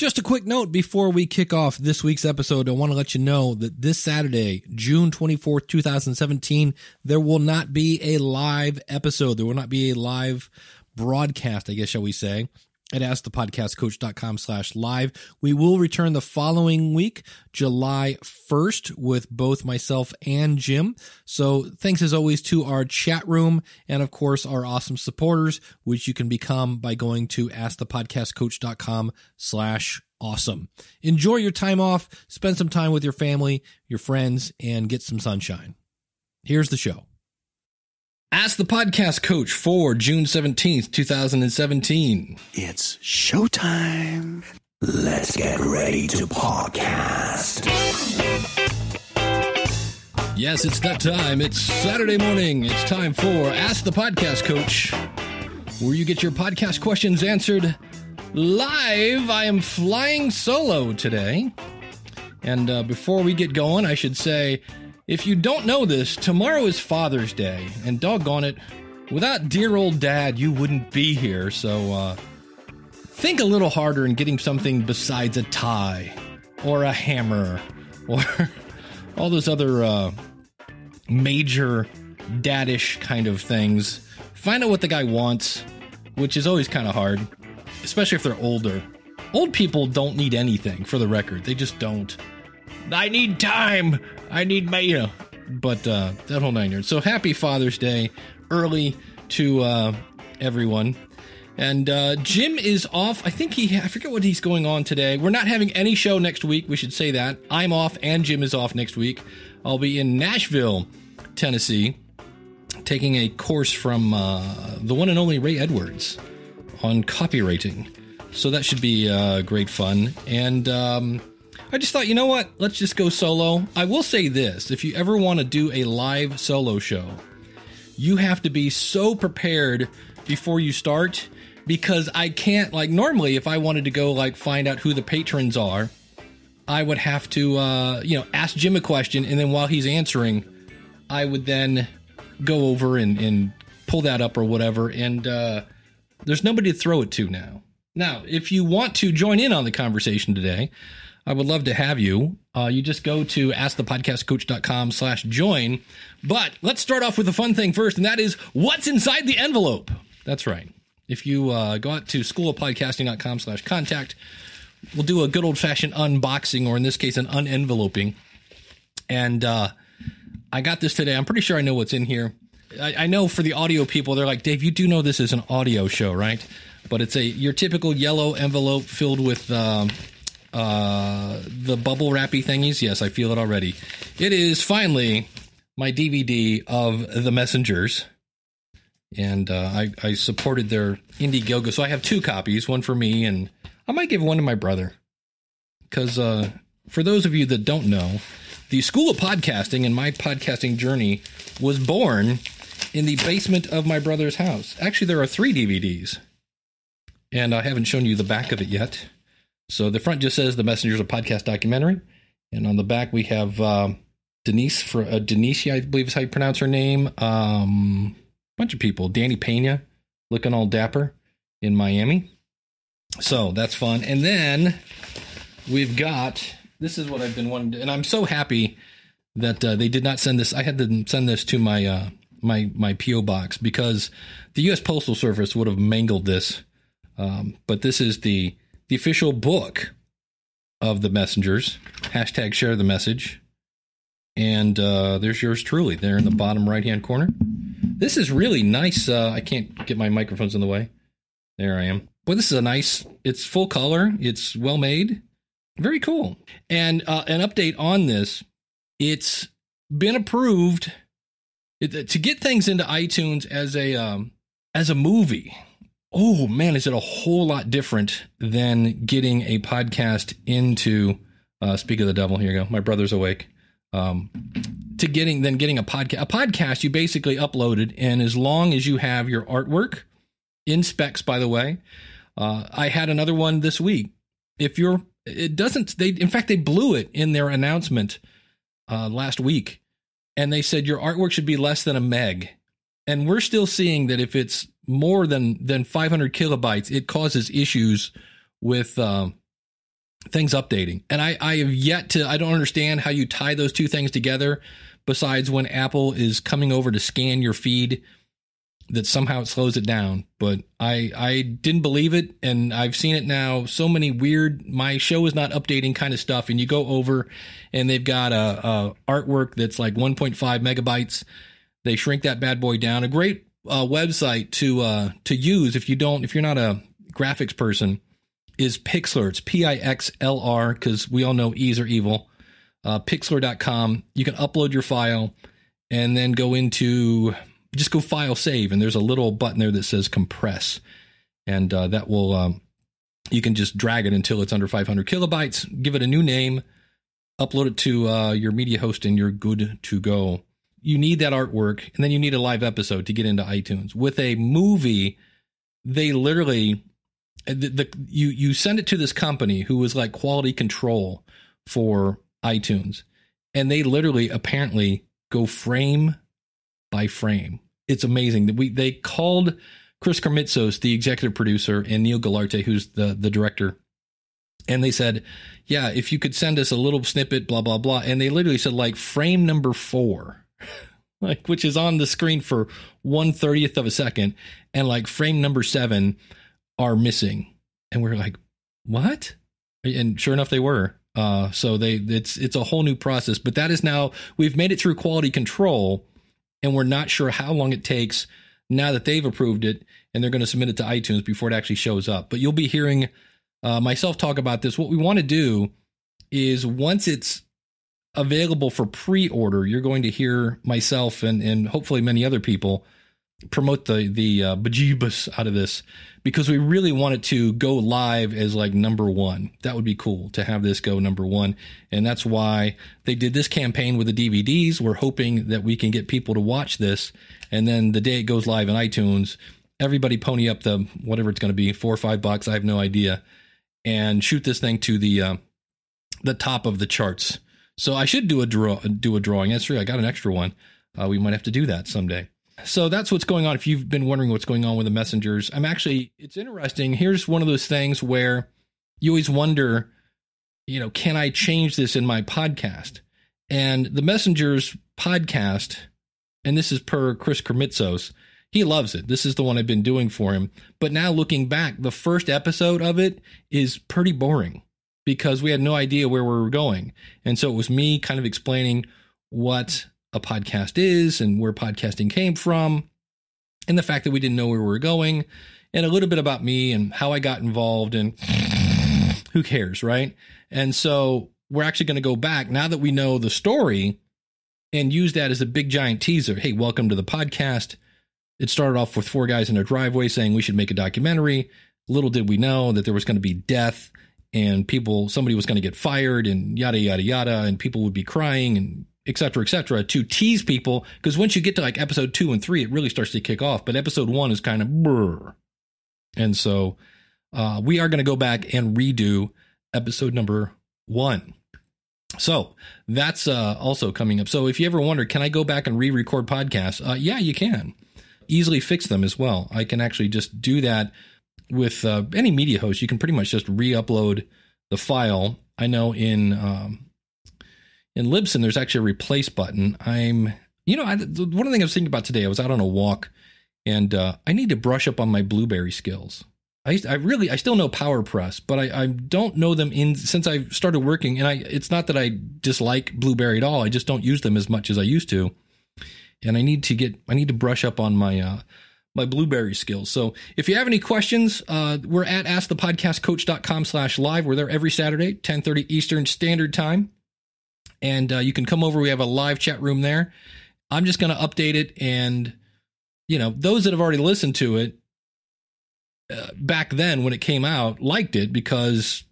Just a quick note before we kick off this week's episode, I want to let you know that this Saturday, June 24th, 2017, there will not be a live episode. There will not be a live broadcast, I guess, shall we say, at askthepodcastcoach.com/live. We will return the following week, July 1st, with both myself and Jim. So thanks as always to our chat room and of course our awesome supporters, which you can become by going to askthepodcastcoach.com/awesome. Enjoy your time off, spend some time with your family, your friends, and get some sunshine. Here's the show. Ask the Podcast Coach for June 17th, 2017. It's showtime. Let's get ready to podcast. Yes, it's that time. It's Saturday morning. It's time for Ask the Podcast Coach, where you get your podcast questions answered live. I am flying solo today. And before we get going, I should say, if you don't know this, tomorrow is Father's Day, and doggone it, without dear old Dad, you wouldn't be here. So think a little harder in getting something besides a tie or a hammer or all those other major daddish kind of things. Find out what the guy wants, which is always kind of hard, especially if they're older. Old people don't need anything, for the record. They just don't. I need time. I need my, but that whole 9 yards. So happy Father's Day early to everyone. And Jim is off. I think I forget what he's going on today. We're not having any show next week. We should say that. I'm off and Jim is off next week. I'll be in Nashville, Tennessee, taking a course from the one and only Ray Edwards on copywriting. So that should be great fun. And I just thought, you know what? Let's just go solo. I will say this. If you ever want to do a live solo show, you have to be so prepared before you start, because I can't, like, normally if I wanted to go, like, find out who the patrons are, I would have to, ask Jim a question, and then while he's answering, I would then go over and pull that up or whatever, and there's nobody to throw it to now. Now, if you want to join in on the conversation today, I would love to have you. You just go to askthepodcastcoach.com/join. But let's start off with a fun thing first, and that is what's inside the envelope. That's right. If you go out to schoolofpodcasting.com/contact, we'll do a good old-fashioned unboxing, or in this case, an unenveloping. And I got this today. I'm pretty sure I know what's in here. I know for the audio people, they're like, Dave, you do know this is an audio show, right? But it's your typical yellow envelope filled with the bubble wrappy thingies. Yes, I feel it already. It is finally my DVD of The Messengers. And I supported their Indiegogo. So I have 2 copies, one for me, and I might give one to my brother. Because for those of you that don't know, the School of Podcasting and my podcasting journey was born in the basement of my brother's house. Actually, there are 3 DVDs. And I haven't shown you the back of it yet. So the front just says The Messengers, a podcast documentary. And on the back we have Denise, I believe is how you pronounce her name. Bunch of people. Danny Pena, looking all dapper in Miami. So that's fun. And then we've got, this is what I've been wanting to, and I'm so happy that they did not send this. I had to send this to my my P.O. box, because the U.S. Postal Service would have mangled this. But this is the official book of The Messengers. # share the message. And there's yours truly there in the bottom right-hand corner. This is really nice. I can't get my microphones in the way. There I am. But this is a nice, it's full color. It's well made. Very cool. And an update on this. It's been approved to get things into iTunes as a movie. Oh man, is it a whole lot different than getting a podcast into, speak of the devil, here you go. My brother's awake. Getting a podcast. A podcast, you basically upload it, and as long as you have your artwork in specs, by the way, I had another one this week. They blew it in their announcement last week, and they said your artwork should be less than a meg. And we're still seeing that if it's more than 500 kilobytes, it causes issues with things updating. And I have yet to, I don't understand how you tie those two things together besides when Apple is coming over to scan your feed, that somehow it slows it down. But I didn't believe it, and I've seen it now. So many weird, my show is not updating kind of stuff, and you go over and they've got a artwork that's like 1.5 megabytes. They shrink that bad boy down. A great website to use if you're not a graphics person is Pixlr. It's Pixlr, because we all know E's are evil. Pixlr.com. You can upload your file and then just go file save, and there's a little button there that says compress, and that will you can just drag it until it's under 500 kilobytes, give it a new name, upload it to your media host, and you're good to go. You need that artwork, and then you need a live episode to get into iTunes. With a movie, they literally you send it to this company who was like quality control for iTunes, and they literally apparently go frame by frame. It's amazing that they called Chris Kermitzos, the executive producer, and Neil Galarte, who's the director, and they said, yeah, if you could send us a little snippet, blah blah blah, and they literally said like frame number 4, like, which is on the screen for 1/30th of a second, and like frame number 7 are missing, and we're like, what? And sure enough, they were. So it's a whole new process, but that is now, we've made it through quality control, and we're not sure how long it takes now that they've approved it, and they're going to submit it to iTunes before it actually shows up. But you'll be hearing myself talk about this. What we want to do is, once it's available for pre-order, you're going to hear myself and hopefully many other people promote the bejeebus out of this, because we really want it to go live as like number 1. That would be cool to have this go number 1. And that's why they did this campaign with the DVDs. We're hoping that we can get people to watch this, and then the day it goes live in iTunes, everybody pony up the whatever it's going to be, $4 or $5, I have no idea, and shoot this thing to the top of the charts. So I should do a drawing. That's true. I got an extra one. We might have to do that someday. So that's what's going on. If you've been wondering what's going on with the messengers, it's interesting. Here's one of those things where you always wonder, can I change this in my podcast? And the messengers podcast, and this is per Chris Kermitzos, he loves it. This is the one I've been doing for him. But now looking back, the first episode of it is pretty boring because we had no idea where we were going. And so it was me kind of explaining what a podcast is and where podcasting came from, and the fact that we didn't know where we were going, and a little bit about me and how I got involved, and who cares, right? And so we're actually going to go back now that we know the story and use that as a big giant teaser. Hey, welcome to the podcast. It started off with 4 guys in a driveway saying we should make a documentary. Little did we know that there was going to be death, and somebody was going to get fired, and yada, yada, yada, and people would be crying, and et cetera, to tease people. Because once you get to like episode 2 and 3, it really starts to kick off. But episode 1 is kind of brr. And so we are going to go back and redo episode number 1. So that's also coming up. So if you ever wonder, can I go back and re-record podcasts? Yeah, you can. Easily fix them as well. I can actually just do that with any media host. You can pretty much just re-upload the file. I know in Libsyn, there's actually a replace button. One of the things I was thinking about today, I was out on a walk, and I need to brush up on my blueberry skills. I still know PowerPress, but I don't know them since I started working. And it's not that I dislike Blueberry at all. I just don't use them as much as I used to. And I need to brush up on my Blueberry skills. So if you have any questions, we're at askthepodcastcoach.com/live. We're there every Saturday, 10:30 Eastern Standard Time. And you can come over. We have a live chat room there. I'm just going to update it. And, those that have already listened to it back then when it came out liked it because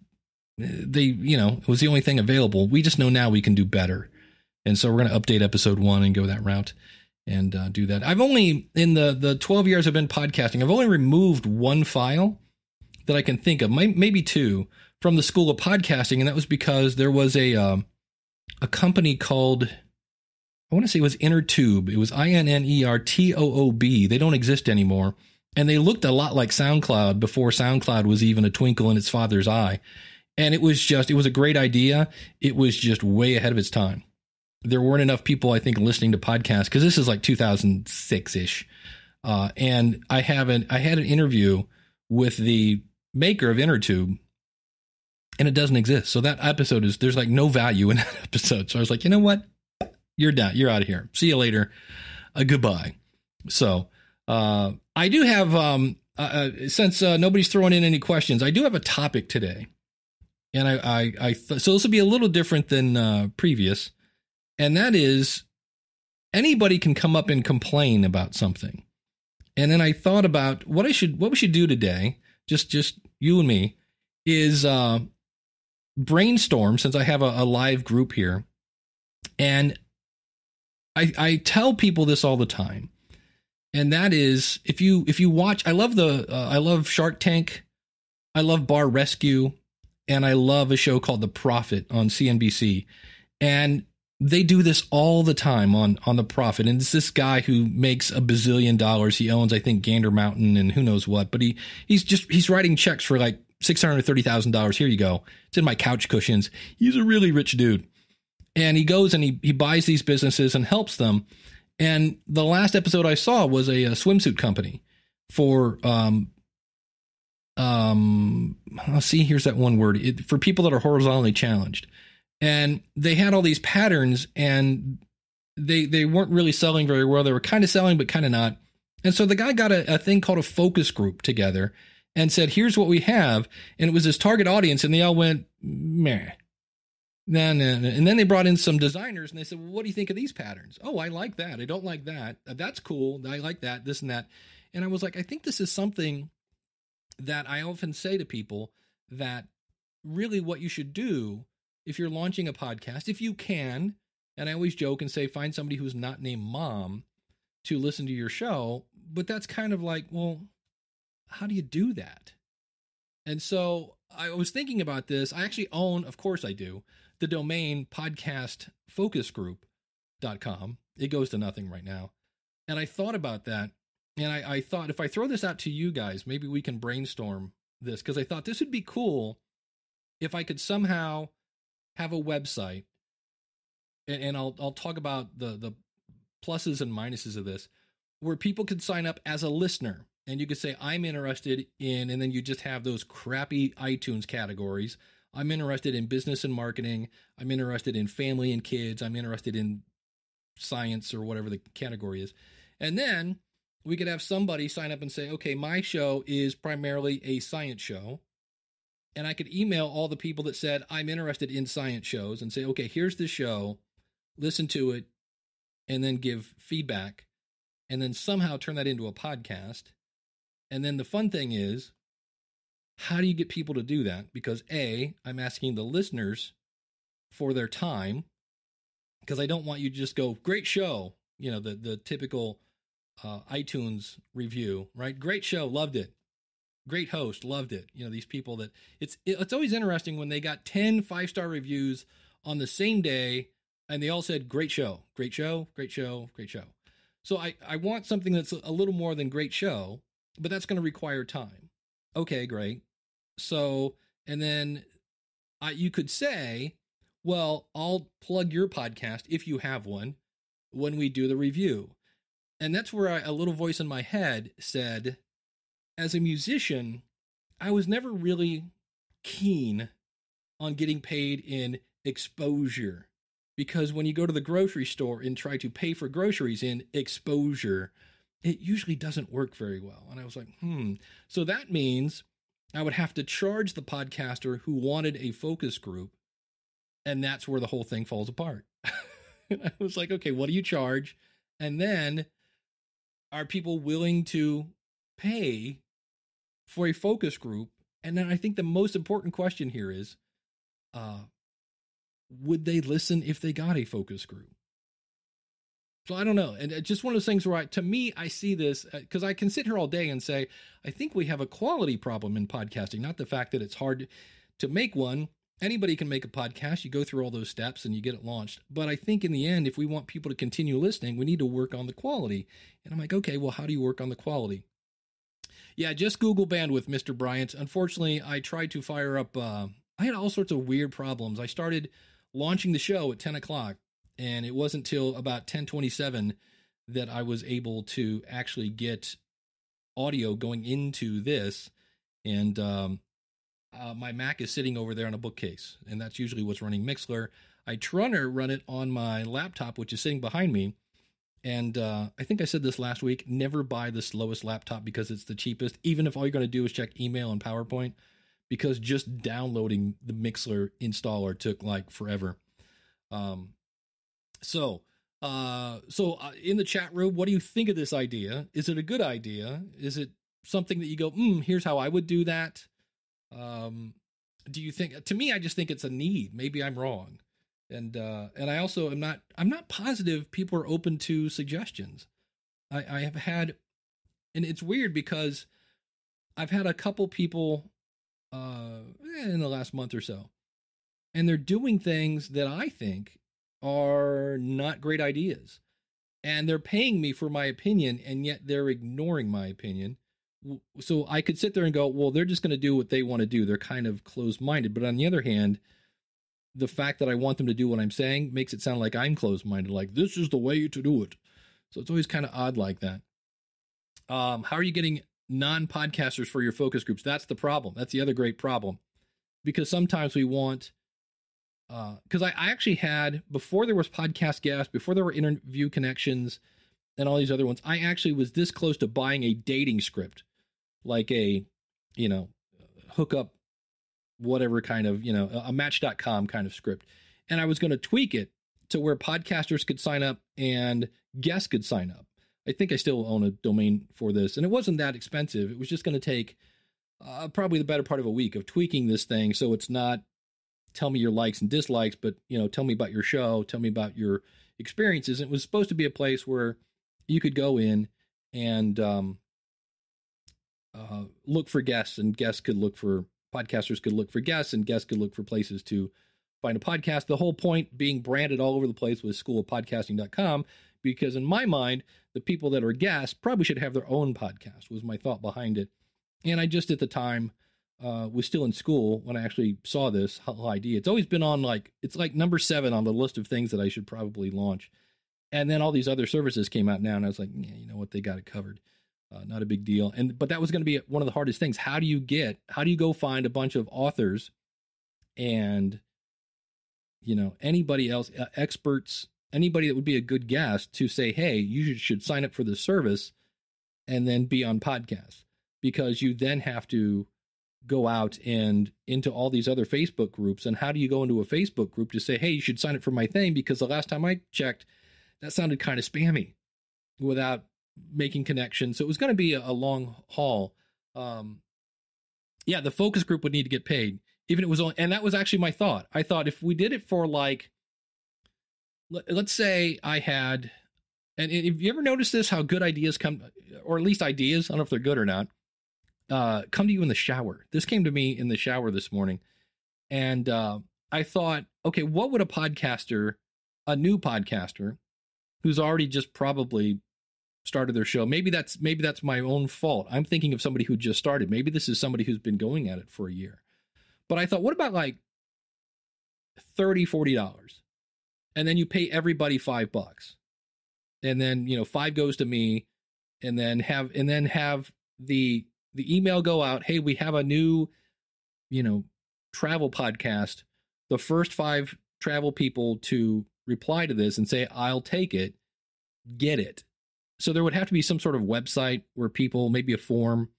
it was the only thing available. We just know now we can do better. And so we're going to update episode 1 and go that route and do that. I've only, in the 12 years I've been podcasting, I've only removed 1 file that I can think of, maybe 2, from the School of Podcasting. And that was because there was a company called, I want to say it was InnerTube. It was INNERTOOB. They don't exist anymore. And they looked a lot like SoundCloud before SoundCloud was even a twinkle in its father's eye. And it was a great idea. It was just way ahead of its time. There weren't enough people, I think, listening to podcasts, because this is like 2006-ish. And I had an interview with the maker of InnerTube, and it doesn't exist. So that episode there's like no value in that episode. So I was like, you know what? You're done. You're out of here. See you later. Goodbye. So I do have, since nobody's throwing in any questions, I do have a topic today. And so this will be a little different than previous. And that is, anybody can come up and complain about something. And then I thought about what we should do today, just you and me, is brainstorm, since I have a live group here. And I tell people this all the time. And that is, if you watch, I love Shark Tank, I love Bar Rescue, and I love a show called The Profit on CNBC. And they do this all the time on The Profit. And it's this guy who makes $1 bazillion. He owns, I think, Gander Mountain and who knows what. But he's writing checks for like $630,000. Here you go. It's in my couch cushions. He's a really rich dude. And he goes and he buys these businesses and helps them. And the last episode I saw was a swimsuit company for let's see, here's that one word, for people that are horizontally challenged. And they had all these patterns, and they weren't really selling very well. They were kind of selling, but kind of not. And so the guy got a thing called a focus group together and said, here's what we have. And it was his target audience, and they all went, meh. Nah. And then they brought in some designers, and they said, well, what do you think of these patterns? Oh, I like that. I don't like that. That's cool. I like that, this and that. And I was like, I think this is something that I often say to people, that really what you should do if you're launching a podcast, if you can, and I always joke and say, find somebody who's not named Mom to listen to your show. But that's kind of like, well, how do you do that? And so I was thinking about this. I actually own, of course I do, the domain podcastfocusgroup.com. It goes to nothing right now. And I thought about that. And I thought, if I throw this out to you guys, maybe we can brainstorm this, because I thought this would be cool if I could somehow have a website, and I'll talk about the pluses and minuses of this, where people could sign up as a listener, and you could say, I'm interested in, and then you just have those crappy iTunes categories. I'm interested in business and marketing. I'm interested in family and kids. I'm interested in science, or whatever the category is. And then we could have somebody sign up and say, okay, my show is primarily a science show. And I could email all the people that said, I'm interested in science shows, and say, okay, here's the show, listen to it, and then give feedback, and then somehow turn that into a podcast. And then the fun thing is, how do you get people to do that? Because A, I'm asking the listeners for their time, because I don't want you to just go, great show, the typical iTunes review, right? Great show, loved it. Great host, loved it. These people that it's always interesting when they got 10 5-star reviews on the same day, and they all said, great show, great show, great show, great show. So I want something that's a little more than great show, but that's going to require time. Okay, great. So, and then you could say, well, I'll plug your podcast, if you have one, when we do the review. And that's where a little voice in my head said, as a musician, I was never really keen on getting paid in exposure, because when you go to the grocery store and try to pay for groceries in exposure, it usually doesn't work very well. And I was like, So that means I would have to charge the podcaster who wanted a focus group, and that's where the whole thing falls apart. And I was like, okay, what do you charge? And then, are people willing to pay for a focus group? And then I think the most important question here is, would they listen if they got a focus group? So I don't know. And it's just one of those things where to me, I see this, because I can sit here all day and say, I think we have a quality problem in podcasting, not the fact that it's hard to make one. Anybody can make a podcast. You go through all those steps and you get it launched. But I think in the end, if we want people to continue listening, we need to work on the quality. And I'm like, okay, well, how do you work on the quality? Yeah, just Google bandwidth, Mr. Bryant. Unfortunately, I tried to fire up I had all sorts of weird problems. I started launching the show at 10 o'clock, and it wasn't till about 10:27 that I was able to actually get audio going into this. And my Mac is sitting over there on a bookcase, and that's usually what's running Mixler. I run it on my laptop, which is sitting behind me. And I think I said this last week, never buy the slowest laptop because it's the cheapest, even if all you're going to do is check email and PowerPoint, because just downloading the Mixler installer took like forever. So in the chat room, what do you think of this idea? Is it a good idea? Is it something that you go, here's how I would do that? Do you think, to me, I just think it's a need. Maybe I'm wrong. And I also I'm not positive people are open to suggestions. I have had, and it's weird because I've had a couple people, in the last month or so, and they're doing things that I think are not great ideas, and they're paying me for my opinion, and yet they're ignoring my opinion. So I could sit there and go, well, they're just going to do what they want to do. They're kind of closed-minded. But on the other hand, the fact that I want them to do what I'm saying makes it sound like I'm closed-minded, like this is the way to do it. So it's always kind of odd like that. How are you getting non-podcasters for your focus groups? That's the problem. That's the other great problem, because sometimes we want, because I actually had, before there was podcast guests, before there were interview connections and all these other ones, I actually was this close to buying a dating script, like a, hookup, whatever kind of, a Match.com kind of script. And I was going to tweak it to where podcasters could sign up and guests could sign up. I think I still own a domain for this, and it wasn't that expensive. It was just going to take probably the better part of a week of tweaking this thing. So it's not tell me your likes and dislikes, but, tell me about your show, tell me about your experiences. And it was supposed to be a place where you could go in and look for guests, and guests could look for podcasters, could look for guests, and guests could look for places to find a podcast. The whole point being branded all over the place with schoolofpodcasting.com, because in my mind, the people that are guests probably should have their own podcast, was my thought behind it. And I just, at the time, was still in school when I actually saw this whole idea. It's always been on it's like number 7 on the list of things that I should probably launch. And then all these other services came out now, and I was like, yeah, you know what? They got it covered. Not a big deal. But that was going to be one of the hardest things. How do you go find a bunch of authors and, anybody else, experts, anybody that would be a good guest to say, hey, you should sign up for this service and then be on podcasts, because you then have to go out and into all these other Facebook groups. And how do you go into a Facebook group to say, hey, you should sign up for my thing? Because the last time I checked, that sounded kind of spammy without making connections. So it was going to be a long haul. The focus group would need to get paid, even if it was only, and that was actually my thought. I thought if we did it for let's say I had, and if you ever noticed this, how good ideas come, or at least ideas, I don't know if they're good or not, come to you in the shower. This came to me in the shower this morning. And I thought, okay, what would a new podcaster who's already just probably started their show, maybe that's my own fault. I'm thinking of somebody who just started. Maybe this is somebody who's been going at it for a year. But I thought, what about like $30, $40? And then you pay everybody $5. And then, 5 goes to me, and then have the email go out. Hey, we have a new, travel podcast. The first 5 travel people to reply to this and say, I'll take it, get it. So there would have to be some sort of website where people, maybe a form.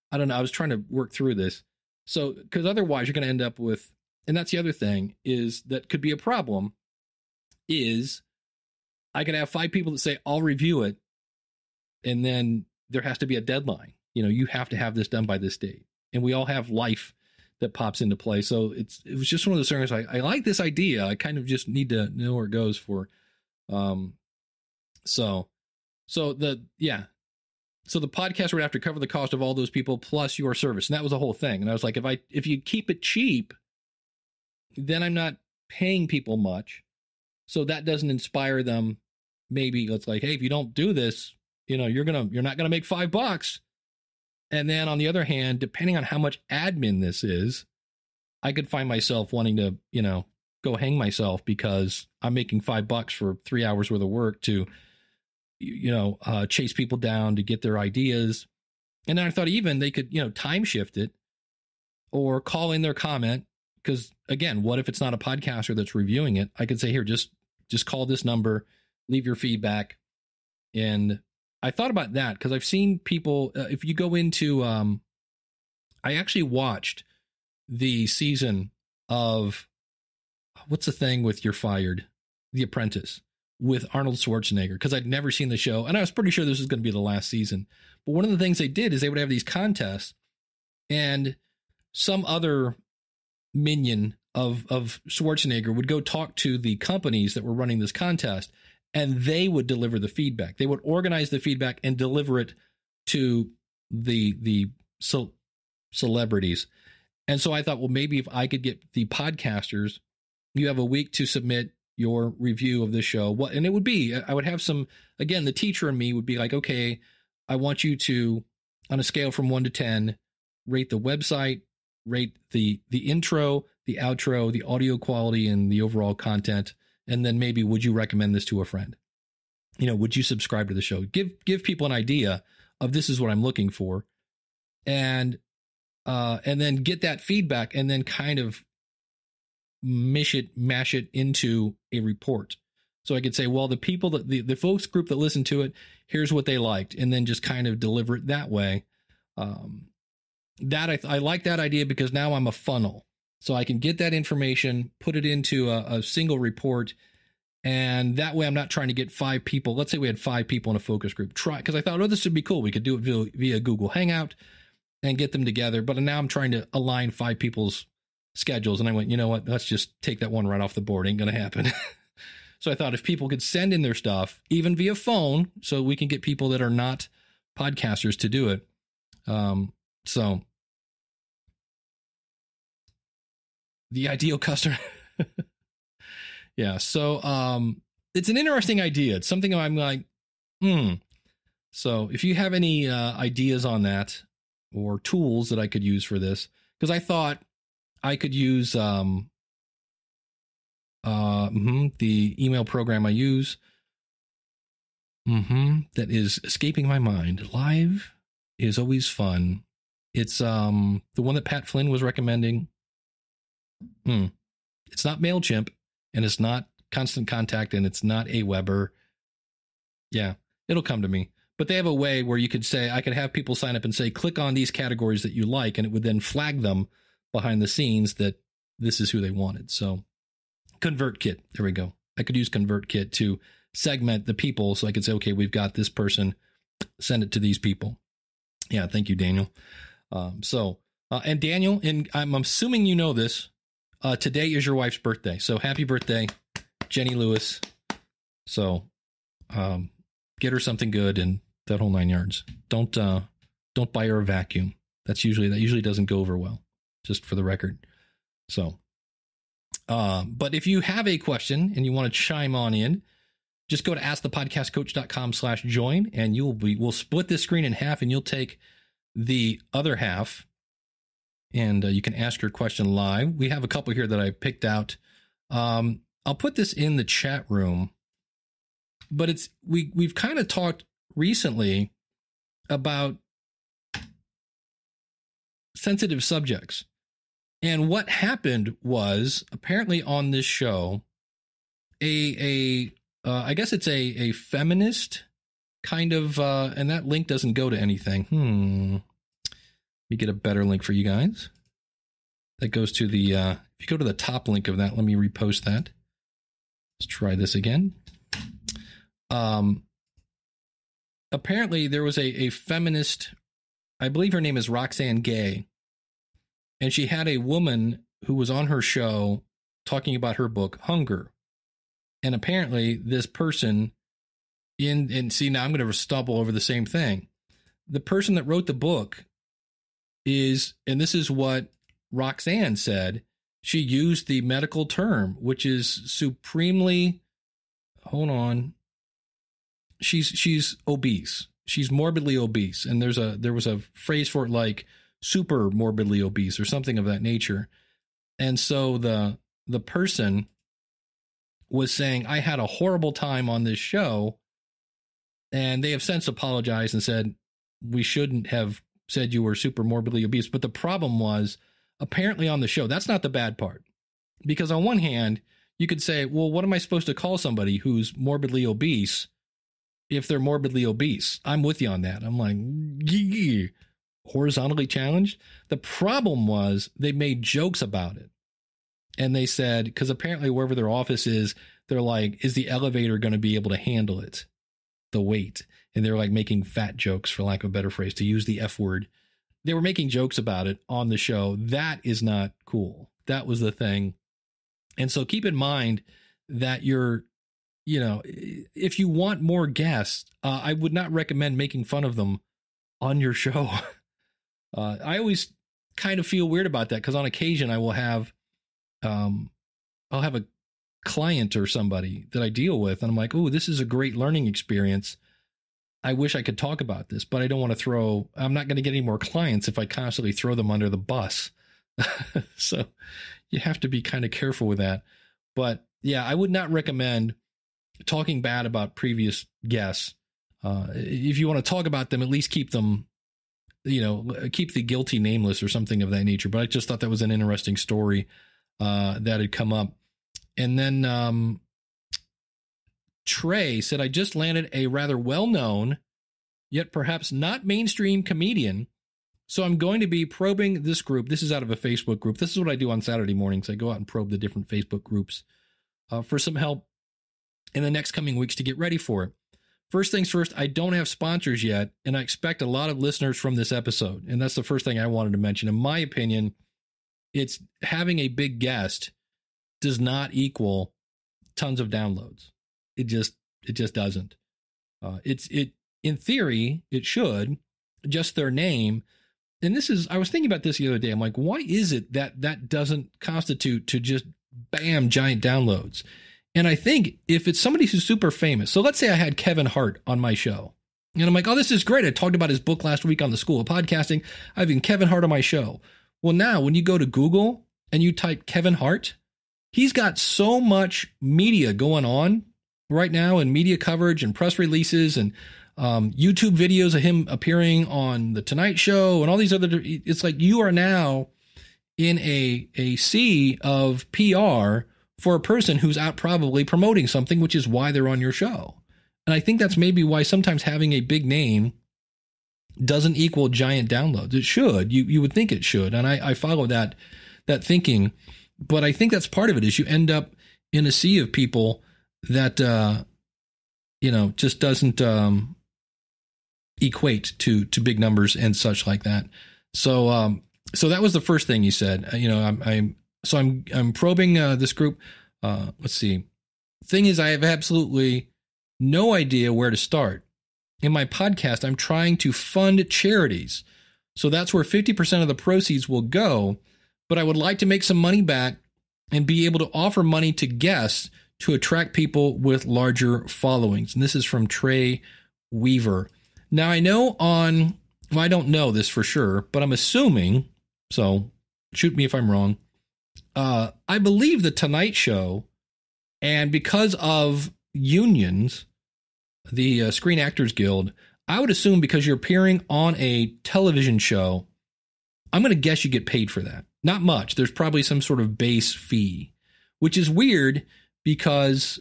I don't know. I was trying to work through this. So, because otherwise you're going to end up with, and that's the other thing is that could be a problem, is I could have 5 people that say, I'll review it. And then there has to be a deadline. You have to have this done by this date. And we all have life that pops into play. So it was just one of those things. I like this idea. I kind of just need to know where it goes for. So the podcast would have to cover the cost of all those people plus your service. And that was the whole thing. And I was like, if you keep it cheap, then I'm not paying people much. So that doesn't inspire them. Maybe it's like, hey, if you don't do this, you're not going to make $5. And then on the other hand, depending on how much admin this is, I could find myself wanting to, go hang myself because I'm making $5 for 3 hours worth of work to, chase people down to get their ideas. And then I thought even they could, time shift it or call in their comment. Because again, what if it's not a podcaster that's reviewing it? I could say, here, just call this number, leave your feedback. And I thought about that because I've seen people, if you go into, I actually watched the season of, what's the thing with You're Fired? The Apprentice with Arnold Schwarzenegger, because I'd never seen the show. And I was pretty sure this was going to be the last season. But one of the things they did is they would have these contests, and some other minion of Schwarzenegger would go talk to the companies that were running this contest, and they would deliver the feedback. They would organize the feedback and deliver it to the celebrities. And so I thought, well, maybe if I could get the podcasters, you have a week to submit your review of the show. And it would be, I would have some, again, the teacher in me would be like, okay, I want you to, on a scale from 1 to 10, rate the website, rate the intro, the outro, the audio quality, and the overall content. And then maybe, would you recommend this to a friend? Would you subscribe to the show? Give people an idea of, this is what I'm looking for. And then get that feedback and then kind of mash it into a report. So I could say, well, the people that the folks group that listened to it, here's what they liked, and then just kind of deliver it that way. That I like that idea, because now I'm a funnel. So I can get that information, put it into a single report. And that way I'm not trying to get 5 people. Let's say we had 5 people in a focus group. Because I thought, this would be cool. We could do it via Google Hangout and get them together. But now I'm trying to align 5 people's schedules. And I went, you know what? Let's just take that one right off the board. Ain't going to happen. So I thought if people could send in their stuff, even via phone, so we can get people that are not podcasters to do it. So the ideal customer. Yeah. So it's an interesting idea. It's something I'm like, So if you have any ideas on that or tools that I could use for this, because I thought I could use the email program I use that is escaping my mind. Live is always fun. It's the one that Pat Flynn was recommending. It's not MailChimp, and it's not Constant Contact, and it's not Aweber. Yeah, it'll come to me. But they have a way where you could say, I could have people sign up and say, click on these categories that you like, and it would then flag them behind the scenes that this is who they wanted. So ConvertKit, there we go. I could use ConvertKit to segment the people, so I could say, okay, we've got this person, send it to these people. Yeah, thank you, Daniel. And Daniel, and I'm assuming you know this, today is your wife's birthday. So happy birthday, Jenny Lewis. So get her something good and that whole 9 yards. Don't buy her a vacuum. That usually doesn't go over well, just for the record. So, but if you have a question and you want to chime on in, just go to askthepodcastcoach.com/join, and we'll split this screen in half, and you'll take the other half, and you can ask your question live. We have a couple here that I picked out. I'll put this in the chat room, but we've kind of talked recently about sensitive subjects. And what happened was, apparently on this show, I guess it's a feminist kind of, and that link doesn't go to anything. Let me get a better link for you guys. That goes to the, if you go to the top link of that, let me repost that. Let's try this again. Apparently there was a feminist, I believe her name is Roxanne Gay, and she had a woman who was on her show talking about her book, Hunger. And apparently this person and see, now I'm going to stumble over the same thing. The person that wrote the book is, and this is what Roxanne said, she used the medical term, which is supremely, hold on. She's obese. She's morbidly obese. And there was a phrase for it like super morbidly obese or something of that nature. And so the person was saying, I had a horrible time on this show. And they have since apologized and said, we shouldn't have said you were super morbidly obese. But the problem was, apparently on the show, that's not the bad part. Because on one hand, you could say, well, what am I supposed to call somebody who's morbidly obese if they're morbidly obese? I'm with you on that. I'm like, horizontally challenged. The problem was they made jokes about it. And they said, because apparently wherever their office is, they're like, is the elevator going to be able to handle it? The weight. And they're like making fat jokes, for lack of a better phrase, to use the F word. They were making jokes about it on the show. That is not cool. That was the thing. And so keep in mind that if you want more guests, I would not recommend making fun of them on your show. I always kind of feel weird about that because on occasion I will have, I'll have a client or somebody that I deal with, and I'm like, oh, this is a great learning experience. I wish I could talk about this, but I don't want to I'm not going to get any more clients if I constantly throw them under the bus. So you have to be kind of careful with that. But yeah, I would not recommend talking bad about previous guests. If you want to talk about them, at least keep them, keep the guilty nameless or something of that nature. But I just thought that was an interesting story that had come up. And then Trey said, I just landed a rather well-known, yet perhaps not mainstream comedian. So I'm going to be probing this group. This is out of a Facebook group. This is what I do on Saturday mornings. I go out and probe the different Facebook groups for some help in the next coming weeks to get ready for it. First things first, I don't have sponsors yet, and I expect a lot of listeners from this episode. And that's the first thing I wanted to mention. In my opinion, it's having a big guest does not equal tons of downloads. It just doesn't. In theory, it should, just their name. And I was thinking about this the other day. I'm like, why is it that doesn't constitute to just bam, giant downloads? And I think if it's somebody who's super famous, so let's say I had Kevin Hart on my show and I'm like, oh, this is great. I talked about his book last week on the School of Podcasting. I have Kevin Hart on my show. Well, now when you go to Google and you type Kevin Hart, he's got so much media going on right now, and media coverage and press releases and YouTube videos of him appearing on The Tonight Show and all these other. It's like you are now in a sea of PR for a person who's out probably promoting something, which is why they're on your show. And I think that's maybe why sometimes having a big name doesn't equal giant downloads. It should. You would think it should. And I follow that thinking. But I think that's part of it, is you end up in a sea of people that, just doesn't equate to big numbers and such like that. So that was the first thing you said. I'm probing this group. Let's see. Thing is, I have absolutely no idea where to start. In my podcast, I'm trying to fund charities. So that's where 50% of the proceeds will go. But I would like to make some money back and be able to offer money to guests to attract people with larger followings. And this is from Trey Weaver. Now, I don't know this for sure, but I'm assuming, so shoot me if I'm wrong. I believe The Tonight Show, and because of unions, the Screen Actors Guild, I would assume because you're appearing on a television show, I'm going to guess you get paid for that. Not much. There's probably some sort of base fee, which is weird because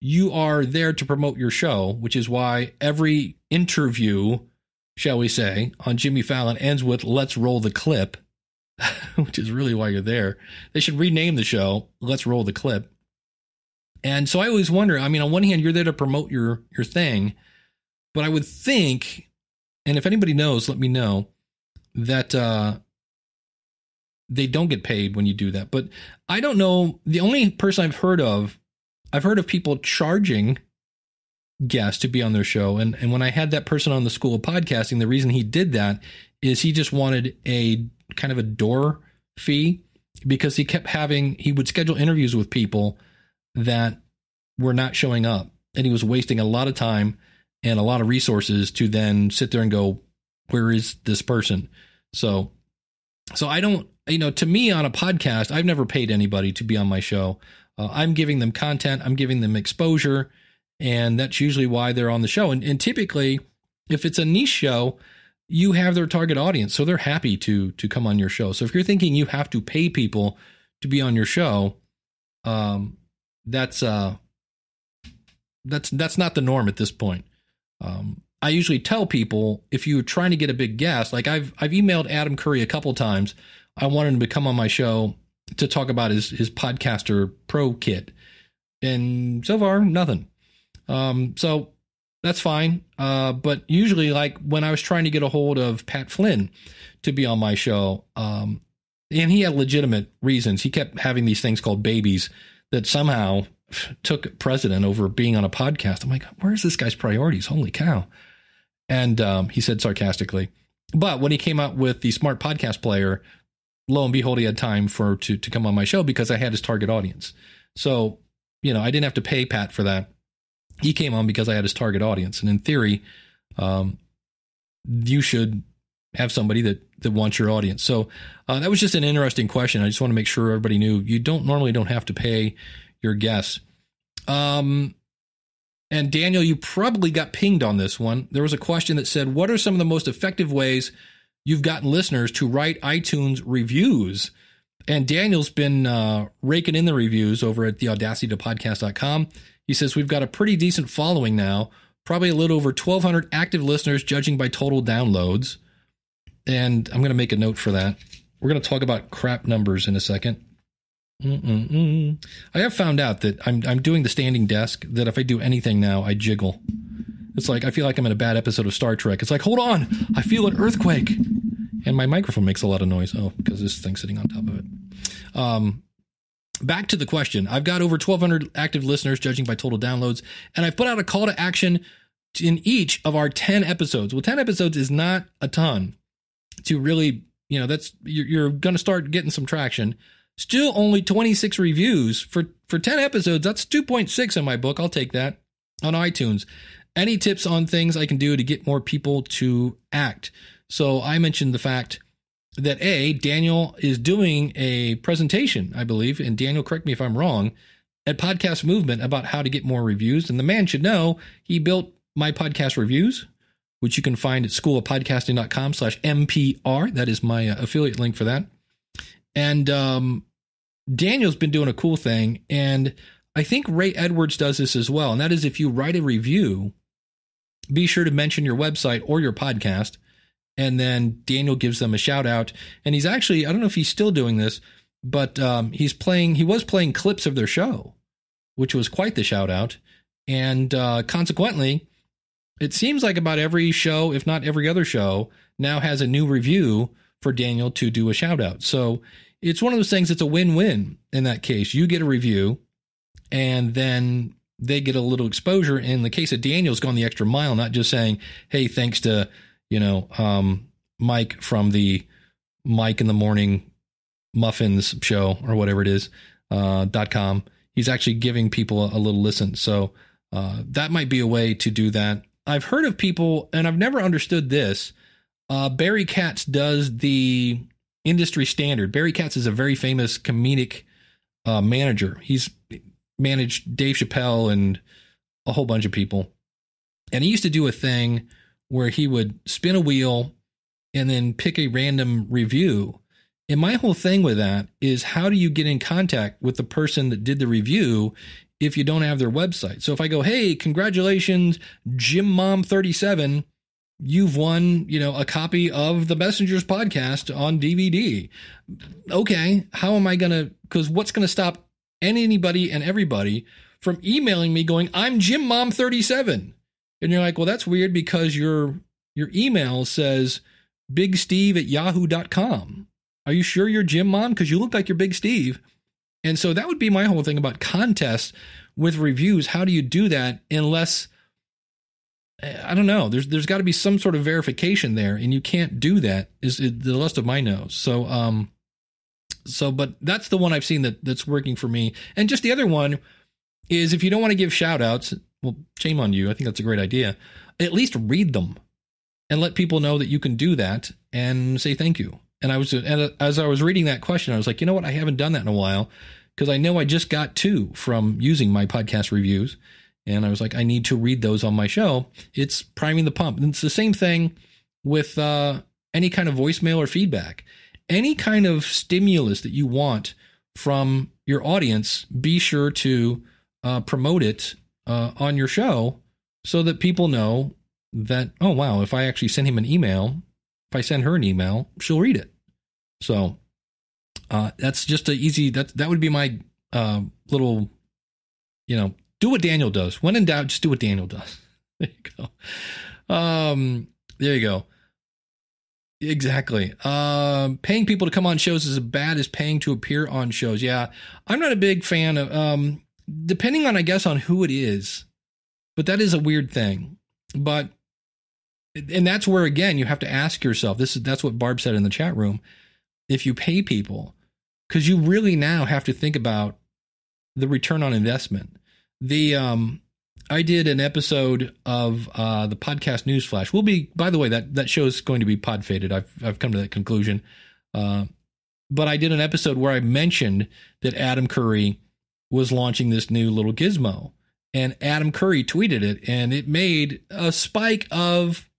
you are there to promote your show, which is why every interview, shall we say, on Jimmy Fallon ends with "Let's roll the clip," which is really why you're there. They should rename the show "Let's Roll the Clip." And so I always wonder, I mean, on one hand, you're there to promote your thing, but I would think, and if anybody knows, let me know, that they don't get paid when you do that. But I don't know. The only person I've heard of people charging guests to be on their show. And when I had that person on the School of Podcasting, the reason he did that is he just wanted a kind of a door fee, because he would schedule interviews with people that were not showing up, and he was wasting a lot of time and a lot of resources to then sit there and go, where is this person? So So I don't, to me on a podcast, I've never paid anybody to be on my show. I'm giving them content. I'm giving them exposure. And that's usually why they're on the show. And typically, if it's a niche show, you have their target audience. So they're happy to come on your show. So if you're thinking you have to pay people to be on your show, that's not the norm at this point. I usually tell people, if you're trying to get a big guest, like I've emailed Adam Curry a couple times. I wanted him to come on my show to talk about his Podcaster Pro kit. And so far, nothing. So that's fine. But usually, like when I was trying to get a hold of Pat Flynn to be on my show, and he had legitimate reasons. He kept having these things called babies that somehow took precedent over being on a podcast. I'm like, where's this guy's priorities? Holy cow. And he said sarcastically, but when he came out with the Smart Podcast Player, lo and behold, he had time to come on my show because I had his target audience. So, I didn't have to pay Pat for that. He came on because I had his target audience. And in theory, you should have somebody that wants your audience. So that was just an interesting question. I just want to make sure everybody knew you normally don't have to pay your guests. And Daniel, you probably got pinged on this one. There was a question that said, what are some of the most effective ways you've gotten listeners to write iTunes reviews? And Daniel's been raking in the reviews over at theaudacity2podcast.com. He says, we've got a pretty decent following now, probably a little over 1,200 active listeners judging by total downloads. And I'm going to make a note for that. We're going to talk about crap numbers in a second. I have found out that I'm doing the standing desk, that if I do anything now, I jiggle. It's like I feel like I'm in a bad episode of Star Trek. It's like, hold on, I feel an earthquake. And my microphone makes a lot of noise. Oh, because this thing's sitting on top of it. Back to the question. I've got over 1,200 active listeners judging by total downloads, and I've put out a call to action in each of our 10 episodes. Well, 10 episodes is not a ton to really, you're going to start getting some traction. Still only 26 reviews for 10 episodes. That's 2.6 in my book. I'll take that on iTunes. Any tips on things I can do to get more people to act? So I mentioned the fact that Daniel is doing a presentation, I believe, and Daniel, correct me if I'm wrong, at Podcast Movement about how to get more reviews. And the man should know he built my podcast reviews, which you can find at schoolofpodcasting.com/MPR. That is my affiliate link for that. And Daniel's been doing a cool thing, and I think Ray Edwards does this as well. And that is, if you write a review, be sure to mention your website or your podcast, and then Daniel gives them a shout out. And he's actually, I don't know if he's still doing this, but he was playing clips of their show, which was quite the shout out. And consequently, it seems like about every show, if not every other show, now has a new review for Daniel to do a shout out. So it's one of those things. It's a win-win in that case. You get a review, and then they get a little exposure. In the case of Daniel's gone the extra mile, not just saying, hey, thanks to, Mike from the Mike in the Morning Muffins show or whatever it is, .com. He's actually giving people a little listen. So that might be a way to do that. I've heard of people, and I've never understood this. Barry Katz does the industry standard. Barry Katz is a very famous comedic manager. He's managed Dave Chappelle and a whole bunch of people. And he used to do a thing where he would spin a wheel and then pick a random review. And my whole thing with that is, how do you get in contact with the person that did the review if you don't have their website? So if I go, hey, congratulations, Jim Mom 37, you've won, a copy of the Messengers podcast on DVD. Okay, how am I going to, because what's going to stop anybody and everybody from emailing me going, I'm Jim Mom 37. And you're like, well, that's weird because your email says bigsteve@yahoo.com. Are you sure you're Jim Mom? Because you look like you're Big Steve. And so that would be my whole thing about contests with reviews. How do you do that unless, I don't know, there's got to be some sort of verification there, and you can't do that, is the rest of my nose. So, but that's the one I've seen that's working for me. And just the other one is, if you don't want to give shout outs, well, shame on you. I think that's a great idea. At least read them and let people know that you can do that and say thank you. And as I was reading that question, I was like, you know what? I haven't done that in a while because I know I just got 2 from using my podcast reviews. And I was like, I need to read those on my show. It's priming the pump. And it's the same thing with any kind of voicemail or feedback. Any kind of stimulus that you want from your audience, be sure to promote it on your show so that people know that, oh, wow, if I actually send him an email, if I send her an email, she'll read it. So that's just an easy, that would be my little, do what Daniel does. When in doubt, just do what Daniel does. There you go. There you go. Exactly. Paying people to come on shows is as bad as paying to appear on shows. Yeah. I'm not a big fan of, depending on, I guess, on who it is, but that is a weird thing. But, and that's where, again, you have to ask yourself, that's what Barb said in the chat room. If you pay people, because you really now have to think about the return on investment. I did an episode of the podcast Newsflash. We'll be, by the way, that show is going to be pod faded. I've come to that conclusion. But I did an episode where I mentioned that Adam Curry was launching this new little gizmo, and Adam Curry tweeted it, and it made a spike of,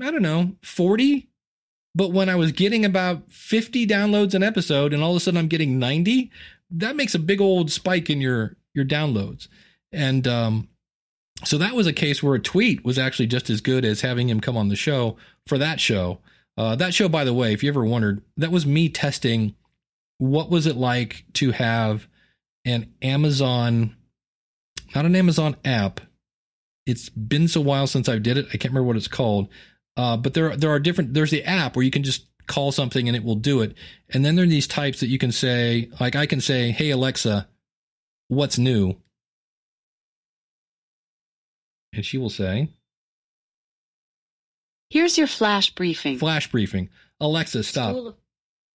I don't know, 40. But when I was getting about 50 downloads an episode, and all of a sudden I'm getting 90, that makes a big old spike in your downloads. And so that was a case where a tweet was actually just as good as having him come on the show for that show. That show, by the way, if you ever wondered, that was me testing what was it like to have an Amazon, not an Amazon app. It's been so while since I did it. I can't remember what it's called. But there are different, there's the app where you can just call something and it will do it. And then there are these types that you can say, like I can say, hey, Alexa, what's new? And she will say, here's your flash briefing. Flash briefing. Alexa, stop.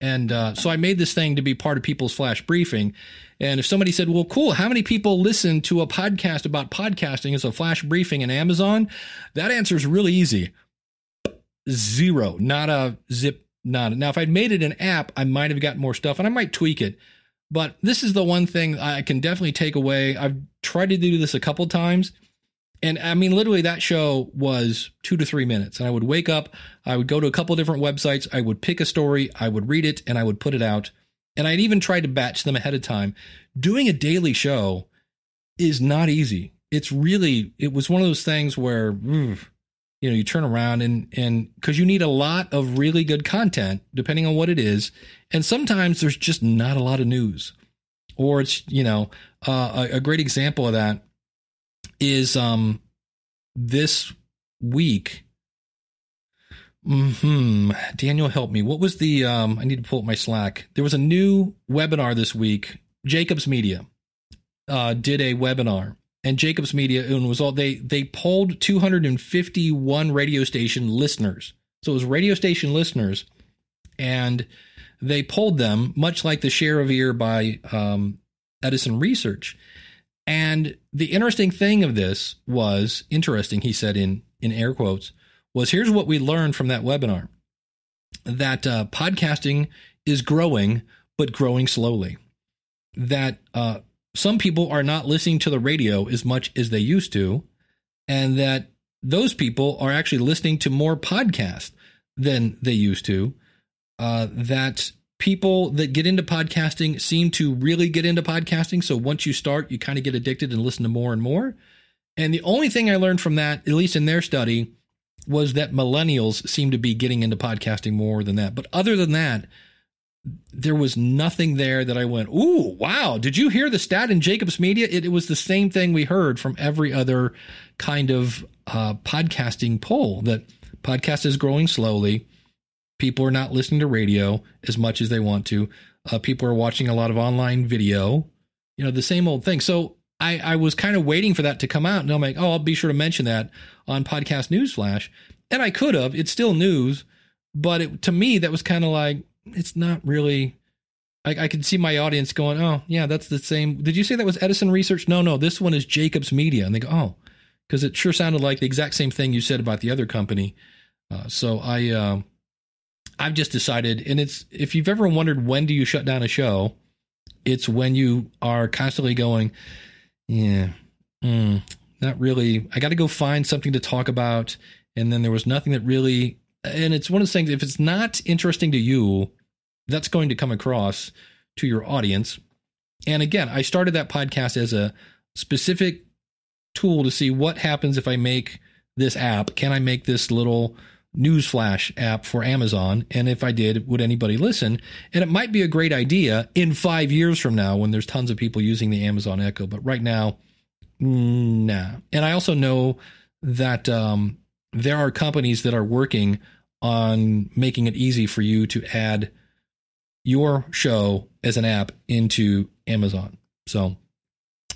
And so I made this thing to be part of people's flash briefing. And if somebody said, well, cool, how many people listen to a podcast about podcasting as a flash briefing in Amazon? That answer is really easy. 0, not a zip, not. Now, if I'd made it an app, I might have gotten more stuff and I might tweak it. But this is the one thing I can definitely take away. I've tried to do this a couple times. And I mean, literally that show was 2 to 3 minutes. And I would wake up, I would go to a couple different websites. I would pick a story, I would read it, and I would put it out. And I'd even tried to batch them ahead of time. Doing a daily show is not easy. It was one of those things where, you turn around and because you need a lot of really good content, depending on what it is. And sometimes there's just not a lot of news. Or it's, a great example of that is this week. Daniel, help me. What was the I need to pull up my Slack. There was a new webinar this week. Jacobs Media did a webinar, and Jacobs Media, and was all they polled 251 radio station listeners. So it was radio station listeners, and they polled them much like the Share of Ear by Edison Research. And the interesting thing of this was, interesting, he said in air quotes, was here's what we learned from that webinar, that podcasting is growing, but growing slowly. That some people are not listening to the radio as much as they used to, and that those people are actually listening to more podcasts than they used to, that people that get into podcasting seem to really get into podcasting. So once you start, you kind of get addicted and listen to more and more. And the only thing I learned from that, at least in their study, was that millennials seem to be getting into podcasting more than that. But other than that, there was nothing there that I went, ooh, wow. Did you hear the stat in Jacobs Media? It was the same thing we heard from every other kind of podcasting poll, that podcast is growing slowly. People are not listening to radio as much as they want to. People are watching a lot of online video, the same old thing. So I was kind of waiting for that to come out, and I'm like, oh, I'll be sure to mention that on Podcast Newsflash. And I could have. It's still news. But to me, that was kind of like, it's not really. I could see my audience going, oh, yeah, that's the same. Did you say that was Edison Research? No, this one is Jacobs Media. And they go, oh, because it sure sounded like the exact same thing you said about the other company. So I've just decided, and it's, if you've ever wondered when do you shut down a show, it's when you are constantly going, not really. I got to go find something to talk about. And then there was nothing that really, and it's one of the things, if it's not interesting to you, that's going to come across to your audience. And again, I started that podcast as a specific tool to see what happens if I make this app. Can I make this little newsflash app for Amazon? And if I did, would anybody listen? And it might be a great idea in 5 years from now when there's tons of people using the Amazon Echo. But right now, nah. And I also know that there are companies that are working on making it easy for you to add your show as an app into Amazon. So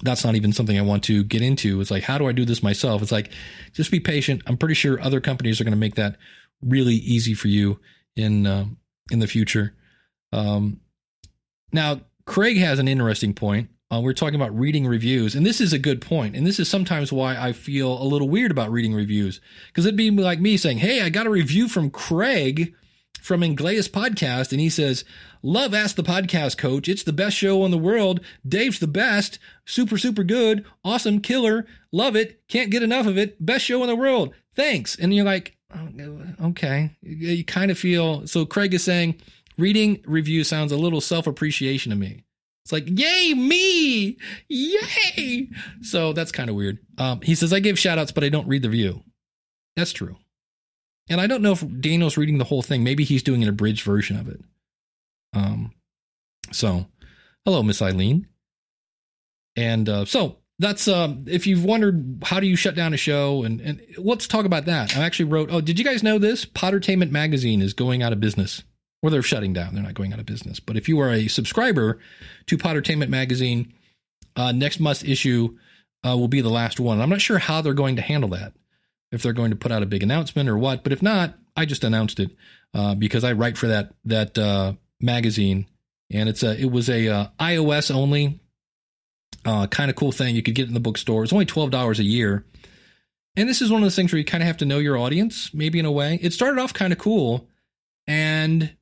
that's not even something I want to get into. It's like, how do I do this myself? It's like, just be patient. I'm pretty sure other companies are going to make that really easy for you in the future. Now, Craig has an interesting point. We're talking about reading reviews, and this is a good point. And this is sometimes why I feel a little weird about reading reviews, because it'd be like me saying, hey, I got a review from Craig from Ingleus Podcast, and he says, love Ask the Podcast Coach. It's the best show in the world. Dave's the best. Super, super good. Awesome. Killer. Love it. Can't get enough of it. Best show in the world. Thanks. And you're like, oh, okay. You kind of feel, so Craig is saying reading review sounds a little self-appreciation to me. It's like, yay, me. Yay. So that's kind of weird. He says, I give shout outs, but I don't read the review. That's true. And I don't know if Daniel's reading the whole thing. Maybe he's doing an abridged version of it. So hello, Miss Eileen. And so that's, if you've wondered, how do you shut down a show? And let's talk about that. I actually wrote, did you guys know this? Pottertainment Magazine is going out of business. Or they're shutting down. They're not going out of business. But if you are a subscriber to Pottertainment Magazine, next month's issue will be the last one. I'm not sure how they're going to handle that. If they're going to put out a big announcement or what. But if not, I just announced it because I write for that magazine. And it was a iOS only kind of cool thing. You could get it in the bookstore. It's only $12 a year. And this is one of those things where you kind of have to know your audience, maybe in a way. It started off kind of cool. And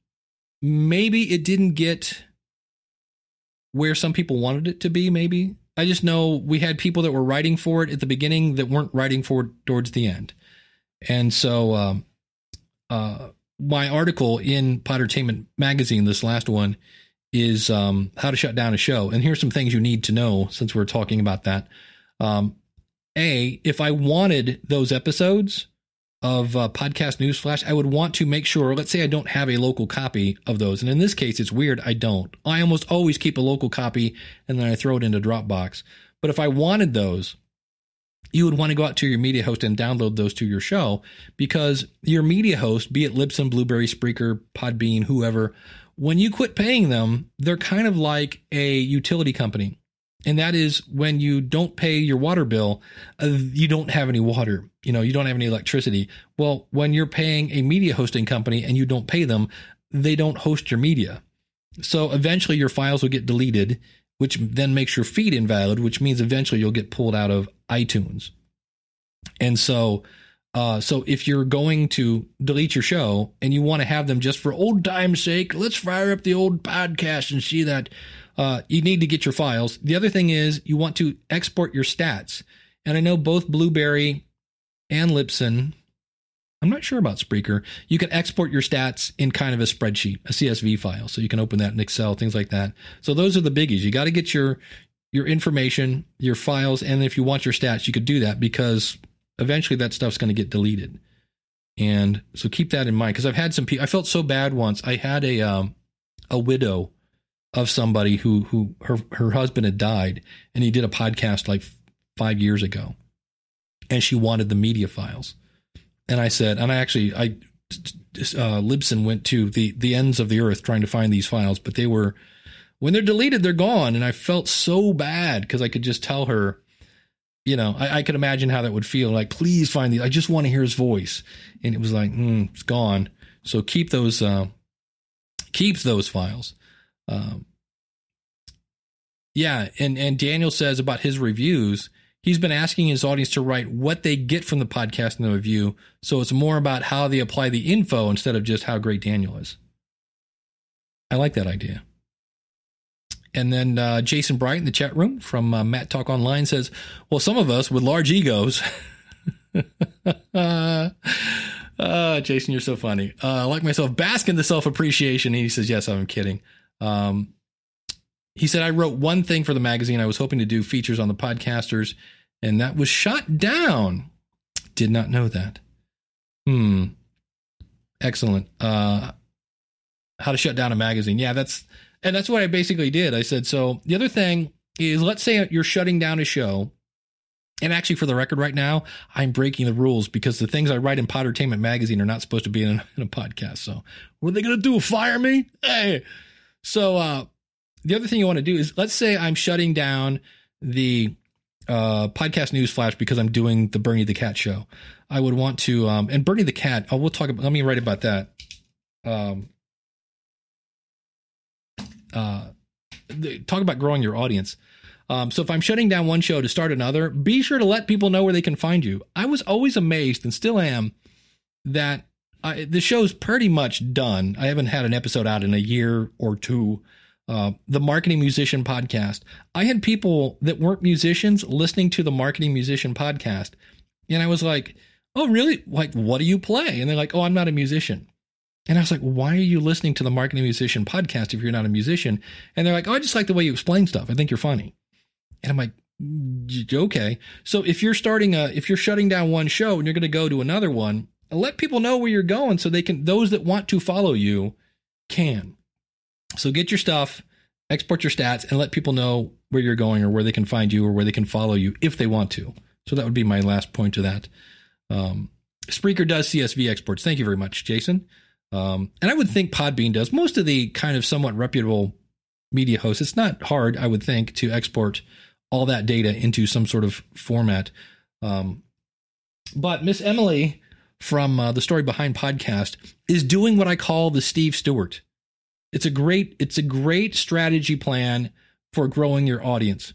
maybe it didn't get where some people wanted it to be, maybe. I just know we had people that were writing for it at the beginning that weren't writing for it towards the end. And so my article in Pottertainment Magazine, this last one, is how to shut down a show. And here's some things you need to know since we're talking about that. If I wanted those episodes of Podcast Newsflash, I would want to make sure, let's say I don't have a local copy of those. And in this case, it's weird. I don't. I almost always keep a local copy and then I throw it into Dropbox. But if I wanted those, you would want to go out to your media host and download those to your show, because your media host, be it Libsyn, Blueberry, Spreaker, Podbean, whoever, when you quit paying them, they're kind of like a utility company. And that is, when you don't pay your water bill, you don't have any water, you don't have any electricity. Well, when you're paying a media hosting company and you don't pay them, they don't host your media. So eventually your files will get deleted, which then makes your feed invalid, which means eventually you'll get pulled out of iTunes. And so if you're going to delete your show and you want to have them just for old time's sake, let's fire up the old podcast and see that, you need to get your files. The other thing is you want to export your stats. And I know both Blueberry and Libsyn, I'm not sure about Spreaker, you can export your stats in kind of a spreadsheet, a CSV file. So you can open that in Excel, things like that. So those are the biggies. You got to get your information, your files. And if you want your stats, you could do that, because eventually that stuff's going to get deleted. And so keep that in mind, because I've had some people, I felt so bad once. I had a widow of somebody who her husband had died, and he did a podcast like 5 years ago, and she wanted the media files. And I said, and Libsyn went to the ends of the earth trying to find these files, but when they're deleted, they're gone. And I felt so bad, because I could just tell her, I could imagine how that would feel. Like, please find these. I just want to hear his voice. And it was like, it's gone. So keep those files. And Daniel says about his reviews, he's been asking his audience to write what they get from the podcast in the review. So it's more about how they apply the info instead of just how great Daniel is. I like that idea. And then Jason Bright in the chat room from Matt Talk Online says, well, some of us with large egos. Jason, you're so funny. I like myself bask in the self-appreciation. He says, yes, I'm kidding. He said, I wrote one thing for the magazine. I was hoping to do features on the podcasters, and that was shot down. Did not know that. Excellent. How to shut down a magazine. Yeah, that's what I basically did. I said, so the other thing is, let's say you're shutting down a show. And actually, for the record right now, I'm breaking the rules because the things I write in Pottertainment magazine are not supposed to be in a podcast. So what are they going to do? Fire me? Hey. So the other thing you want to do is, let's say I'm shutting down the podcast news flash because I'm doing the Bernie the Cat show. I would want to, and Bernie the Cat, we'll talk about, let me write about that. Talk about growing your audience. So if I'm shutting down one show to start another, be sure to let people know where they can find you. I was always amazed, and still am, that the show's pretty much done. I haven't had an episode out in a year or two. The Marketing Musician podcast. I had people that weren't musicians listening to the Marketing Musician podcast. And I was like, oh, really? Like, what do you play? And they're like, oh, I'm not a musician. And I was like, why are you listening to the Marketing Musician podcast if you're not a musician? And they're like, oh, I just like the way you explain stuff. I think you're funny. And I'm like, okay. So if you're shutting down one show and you're going to go to another one, let people know where you're going so those that want to follow you can. So get your stuff, export your stats, and let people know where you're going or where they can find you or where they can follow you if they want to. So that would be my last point to that. Spreaker does CSV exports. Thank you very much, Jason. And I would think Podbean does. Most of the kind of somewhat reputable media hosts, it's not hard, I would think, to export all that data into some sort of format. But Miss Emily from the Story Behind podcast is doing what I call the Steve Stewart. It's a great strategy plan for growing your audience.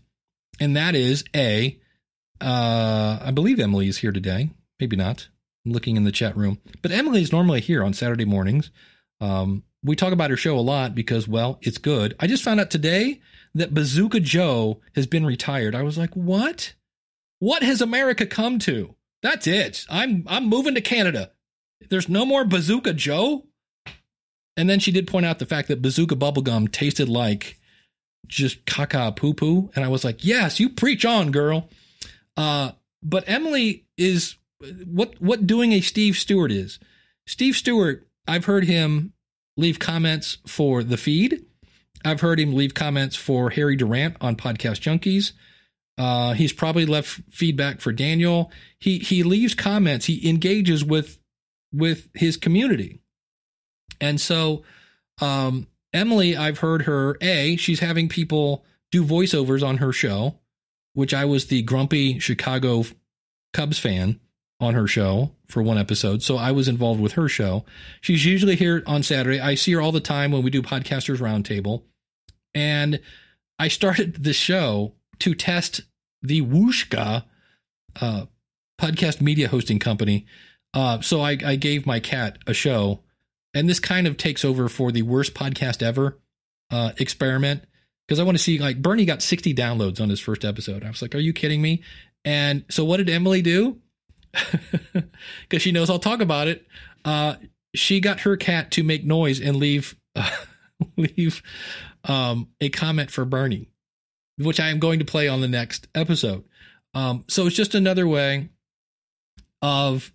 And that is I believe Emily is here today. Maybe not. I'm looking in the chat room. But Emily is normally here on Saturday mornings. We talk about her show a lot because, well, it's good. I just found out today that Bazooka Joe has been retired. I was like, what? What has America come to? That's it. I'm moving to Canada. There's no more Bazooka Joe? And then she did point out the fact that Bazooka bubblegum tasted like just caca poo-poo. And I was like, yes, you preach on, girl. But Emily is what doing a Steve Stewart is. Steve Stewart, I've heard him leave comments for the feed. I've heard him leave comments for Harry Durant on Podcast Junkies. He's probably left feedback for Daniel. He leaves comments. He engages with his community. And so, Emily, I've heard her, she's having people do voiceovers on her show, which I was the grumpy Chicago Cubs fan on her show for one episode. So I was involved with her show. She's usually here on Saturday. I see her all the time when we do Podcasters Roundtable. And I started the show to test the Wooshka podcast media hosting company. So I gave my cat a show. And this kind of takes over for the worst podcast ever experiment. Because I want to see, like, Bernie got 60 downloads on his first episode. I was like, are you kidding me? And so what did Emily do? Because she knows I'll talk about it. She got her cat to make noise and leave a comment for Bernie, which I am going to play on the next episode. So it's just another way of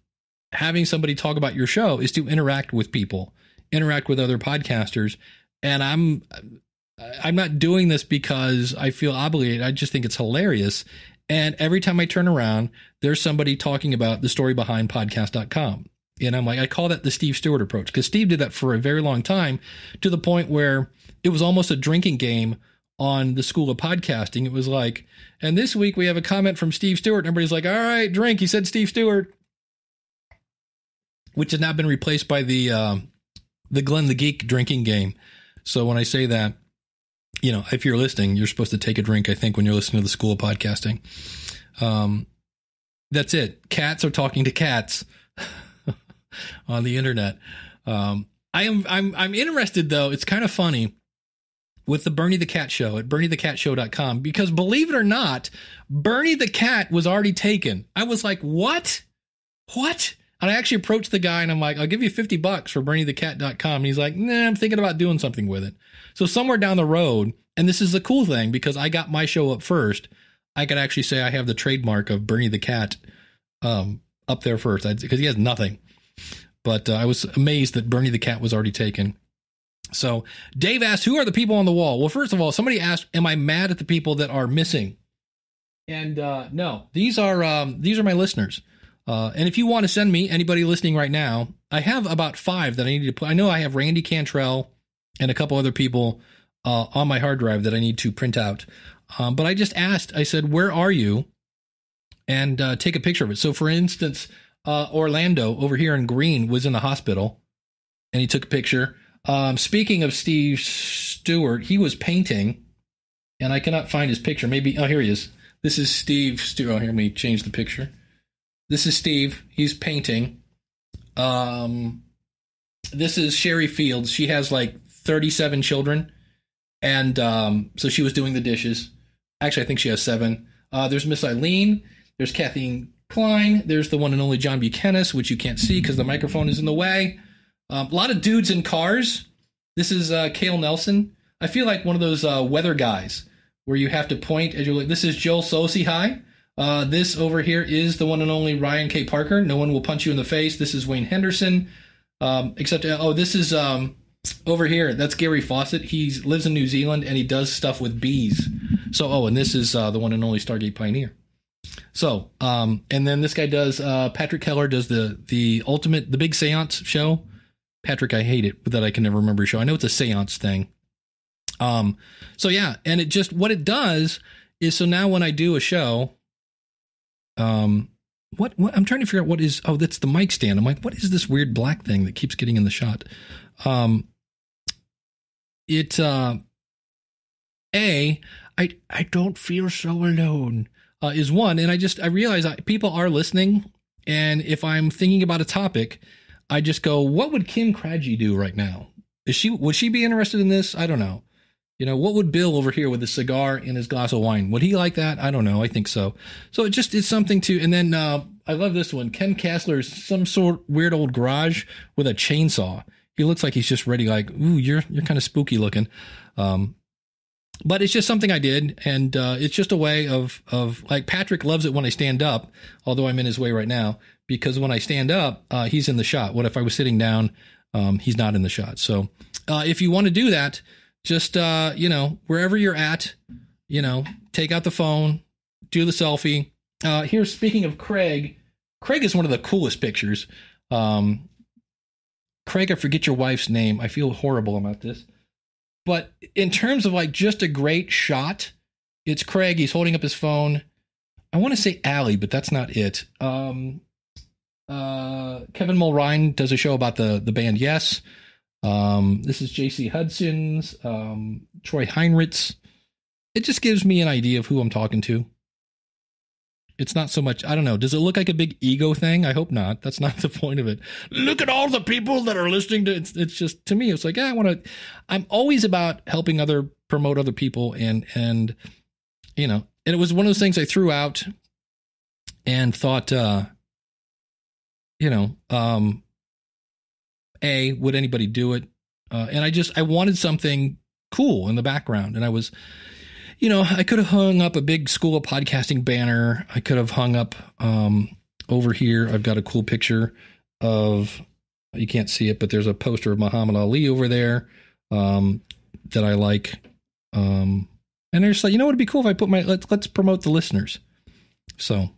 having somebody talk about your show is to interact with people, interact with other podcasters. And I'm not doing this because I feel obligated. I just think it's hilarious. And every time I turn around, there's somebody talking about the story behind podcast.com. And I'm like, I call that the Steve Stewart approach, because Steve did that for a very long time, to the point where it was almost a drinking game on the School of Podcasting. It was like, and this week we have a comment from Steve Stewart. And everybody's like, all right, drink. He said Steve Stewart, which has now been replaced by the Glenn the Geek drinking game. So when I say that, you know, if you're listening, you're supposed to take a drink, I think, when you're listening to the School of Podcasting. That's it. Cats are talking to cats on the internet. I'm interested though. It's kind of funny with the Bernie the Cat Show at BernieTheCatShow.com, because believe it or not, Bernie the Cat was already taken. I was like, what? And I actually approached the guy and I'm like, I'll give you $50 for BernieTheCat.com. And he's like, nah, I'm thinking about doing something with it. So somewhere down the road, and this is the cool thing, because I got my show up first, I could actually say I have the trademark of Bernie the Cat up there first, because he has nothing. But I was amazed that Bernie the Cat was already taken. So Dave asked, who are the people on the wall? Well, first of all, somebody asked, am I mad at the people that are missing? And no, these are my listeners. And if you want to send me, anybody listening right now, I have about 5 that I need to put. I know I have Randy Cantrell and a couple other people on my hard drive that I need to print out. But I just asked, I said, where are you? And take a picture of it. So for instance, Orlando over here in green was in the hospital and he took a picture. Speaking of Steve Stewart, he was painting and I cannot find his picture. Maybe, oh, here he is. This is Steve Stewart. Oh, here, let me change the picture. This is Steve. He's painting. This is Sherry Fields. She has like 37 children. And so she was doing the dishes. Actually, I think she has 7. There's Miss Eileen. There's Kathleen Klein. There's the one and only John Buchanan, which you can't see because the microphone is in the way. A lot of dudes in cars. This is Cale Nelson. I feel like one of those weather guys where you have to point as you're like, this is Joel Sosi. Hi. This over here is the one and only Ryan K. Parker. No one will punch you in the face. This is Wayne Henderson. Except, this is over here. That's Gary Fawcett. He lives in New Zealand and he does stuff with bees. So, and this is the one and only Stargate Pioneer. So, and then this guy does, Patrick Keller does the big seance show. Patrick, I hate it, but that I can never remember his show. I know it's a seance thing. So yeah, and it just, what it does is, so now when I do a show, what I'm trying to figure out what is, that's the mic stand. I'm like, what is this weird black thing that keeps getting in the shot? I don't feel so alone, is one. And I realize people are listening. And if I'm thinking about a topic, I just go, what would Kim Craggy do right now? Would she be interested in this? I don't know. What would Bill over here with his cigar and his glass of wine? Would he like that? I don't know. I think so. So it's something to, and then, I love this one. Ken Kassler's some sort weird old garage with a chainsaw. He looks like he's just ready, like, ooh, you're kind of spooky looking. But it's just something I did. And, it's just a way of like, Patrick loves it when I stand up, although I'm in his way right now, because when I stand up, he's in the shot. What if I was sitting down? He's not in the shot. So, if you want to do that, just, wherever you're at, take out the phone, do the selfie. Here, speaking of Craig is one of the coolest pictures. Craig, I forget your wife's name. I feel horrible about this. But in terms of like just a great shot, it's Craig. He's holding up his phone. I want to say Allie, but that's not it. Kevin Mulrine does a show about the band Yes. This is JC Hudson's, Troy Heinrichs. It just gives me an idea of who I'm talking to. It's not so much, I don't know. Does it look like a big ego thing? I hope not. That's not the point of it. Look at all the people that are listening to it. It's just, to me, it's like, I'm always about helping promote other people. And it was one of those things I threw out and thought, would anybody do it? And I wanted something cool in the background. And I was, I could have hung up a big School of Podcasting banner. I could have hung up, over here. I've got a cool picture of, you can't see it, but there's a poster of Muhammad Ali over there, that I like. And I just like, it'd be cool if I put let's promote the listeners. So,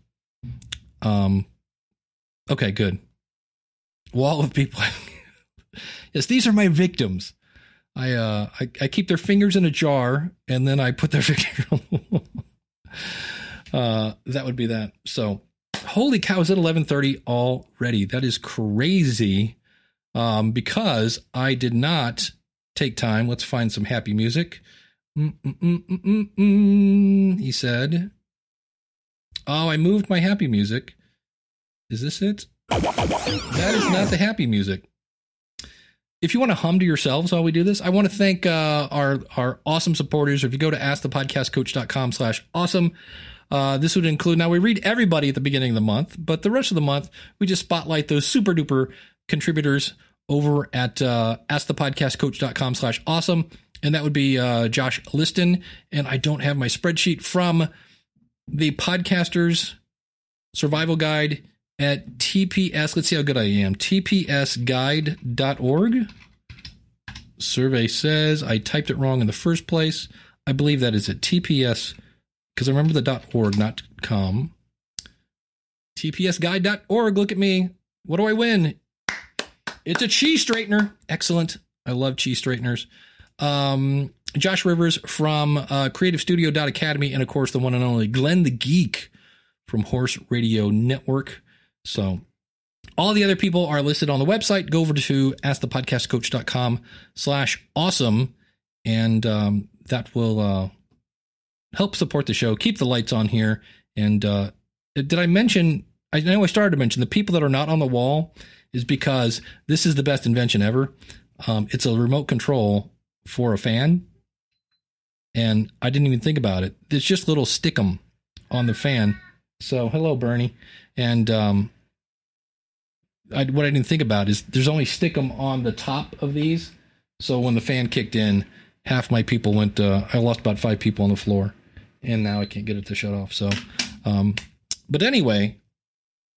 okay, good. Wall of people. Yes, these are my victims. I keep their fingers in a jar and then I put their finger on the wall. That would be that. So, holy cow, is it 11:30 already? That is crazy. Because I did not take time. Let's find some happy music. He said, Oh, I moved my happy music. Is this it? That is not the happy music. If you want to hum to yourselves while we do this, I want to thank our awesome supporters. If you go to askthepodcastcoach.com/awesome, this would include, now we read everybody at the beginning of the month, but the rest of the month, we just spotlight those super duper contributors over at askthepodcastcoach.com/awesome. And that would be Josh Liston. And I don't have my spreadsheet from the Podcasters Survival Guide at TPS. Let's see how good I am. TPSguide.org. Survey says I typed it wrong in the first place. I believe that is at TPS, because I remember the .org, not .com. TPSguide.org. Look at me. What do I win? It's a cheese straightener. Excellent. I love cheese straighteners. Josh Rivers from creativestudio.academy, and of course the one and only Glenn the Geek from Horse Radio Network. So all the other people are listed on the website. Go over to askthepodcastcoach.com/awesome, and that will help support the show, keep the lights on here. And did I mention, I know I started to mention, the people that are not on the wall is because this is the best invention ever. It's a remote control for a fan, and I didn't even think about it. It's just little stickum on the fan. So hello, Bernie. And what I didn't think about is there's only stickum on the top of these. So when the fan kicked in, half my people went, I lost about 5 people on the floor, and now I can't get it to shut off. So, but anyway,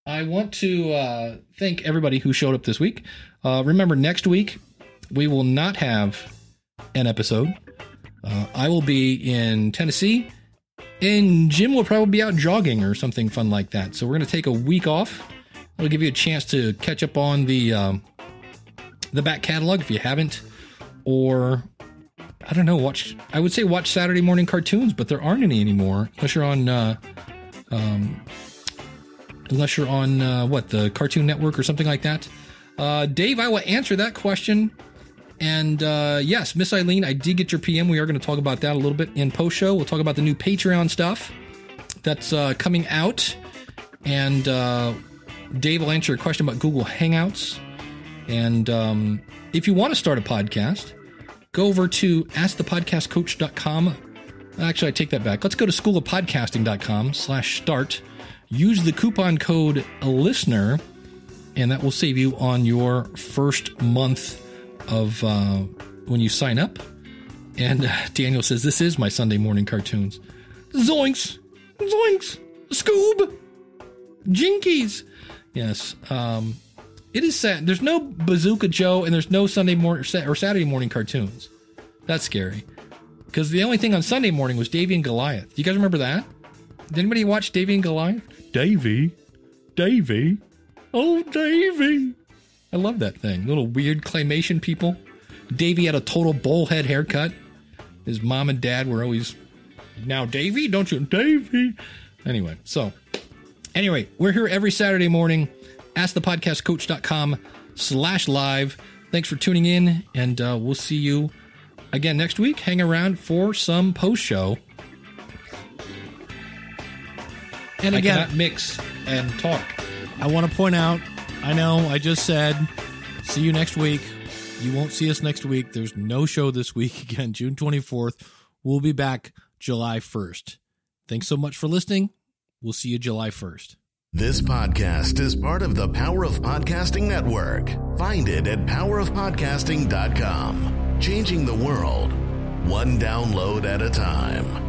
I want to thank everybody who showed up this week. Remember, next week, we will not have an episode. I will be in Tennessee, and Jim will probably be out jogging or something fun like that. So we're going to take a week off. I'll give you a chance to catch up on the back catalog if you haven't, or I don't know, I would say watch Saturday morning cartoons, but there aren't any anymore unless you're on the Cartoon Network or something like that. Dave, I will answer that question. And yes, Miss Eileen, I did get your PM. We are going to talk about that a little bit in post show. We'll talk about the new Patreon stuff that's coming out. And Dave will answer your question about Google Hangouts. And if you want to start a podcast, go over to askthepodcastcoach.com. Actually, I take that back. Let's go to schoolofpodcasting.com/start. Use the coupon code LISTENER, and that will save you on your first month of when you sign up. And Daniel says, this is my Sunday morning cartoons. Zoinks! Zoinks! Scoob! Jinkies! Yes. It is sad. There's no Bazooka Joe, and there's no Sunday morning or Saturday morning cartoons. That's scary. Because the only thing on Sunday morning was Davy and Goliath. Do you guys remember that? Did anybody watch Davy and Goliath? Davy. Oh, Davy. I love that thing. Little weird claymation people. Davy had a total bowl head haircut. His mom and dad were always, now Davy, don't you? Davy. Anyway, we're here every Saturday morning. AskThePodcastCoach.com/live. Thanks for tuning in, and we'll see you again next week. Hang around for some post show. And again, I cannot mix and talk. I want to point out, I know I just said, see you next week. You won't see us next week. There's no show this week. Again, June 24th. We'll be back July 1st. Thanks so much for listening. We'll see you July 1st. This podcast is part of the Power of Podcasting Network. Find it at powerofpodcasting.com. Changing the world, one download at a time.